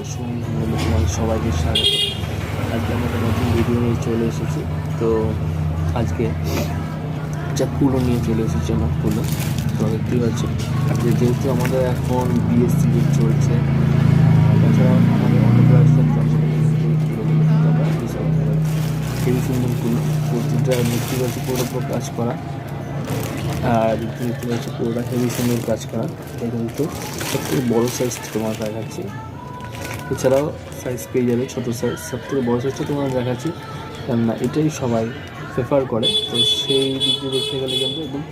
আসসালামু তোমাদের সবাইকে স্বাগত। আজকে আমরা একটা নতুন ভিডিও নিয়ে চলে এসেছি। তো আজকে যা কুলো নিয়ে চলে এসেছি আমার কুলো, তো দেখতেই পাচ্ছি। আর যেহেতু আমাদের এখন বিএসসি চলছে, তাছাড়াও আমাদের অন্নপ্রাশন জন্মদিনের কুলোগুলো কিন্তু আমরা ইউজ করতে পারি। খুবই সুন্দর কুলো, প্রতিটা দেখতে পাচ্ছি পুরো কাজ করা, আর দেখতে পাচ্ছি পুরোটা হেভি সুন্দর কাজ করা। এটা কিন্তু সবথেকে বড়ো সাইজ তোমার দেখাচ্ছি, এছাড়াও সাইজ পেয়ে যাবে ছোটো সাইজ। সবথেকে বড়ো সাইজটা তোমার দেখাচ্ছি, কেননা এটাই সবাই প্রেফার করে। তো সেই দিক দিয়ে দেখতে গেলে কিন্তু একদম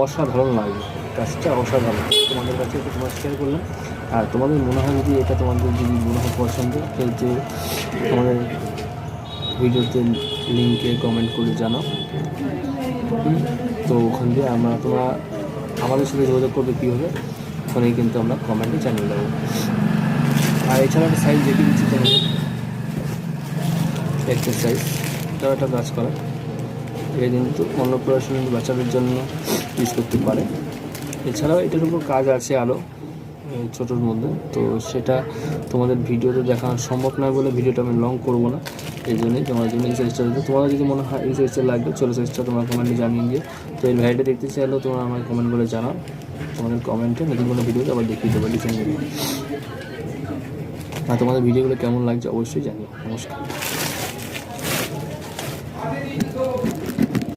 অসাধারণ লাগবে, কাজটা অসাধারণ। তোমাদের কাছে এটা তোমার শেয়ার করলাম। আর তোমাদের মনে হয় যদি এটা তোমাদের যদি মনে হয় পছন্দ, যে আমাদের ভিডিওতে লিঙ্কে কমেন্ট করে জানাও। তো ওখান দিয়ে তোমরা আমাদের সাথে যোগাযোগ করবে কীভাবে, ওখানেই কিন্তু আমরা কমেন্টে জানিয়ে দেবো। আর এছাড়া একটা সাইজ দেখে দিচ্ছি তোমাদের, একটা সাইজ, এটাও একটা কাজ করা। এটা কিন্তু অন্নপ্রাশনের বাচ্চাদের জন্য ইউজ করতে পারে। এছাড়াও এটার উপর কাজ আছে আরও ছোটোর মধ্যে, তো সেটা তোমাদের ভিডিওতে দেখানো সম্ভব নয় বলে ভিডিওটা আমি লং করবো না। এই জন্যই তোমার জন্য এই সাইজটা দিতে, তোমাদের যদি মনে হয় এই সাইজটা লাগবে, ছোটো সাইজটা তোমার কমেন্টে জানিয়ে দিয়ে। তো এই ভাইটা দেখতে চাইলেও তোমরা আমার কমেন্ট করে জানাও, তোমাদের কমেন্টে নতুন কোনো ভিডিওতে আবার দেখিয়ে দেবো ডিজাইনগুলো। আর তোমাদের ভিডিওগুলো কেমন লাগছে অবশ্যই জানিও। নমস্কার।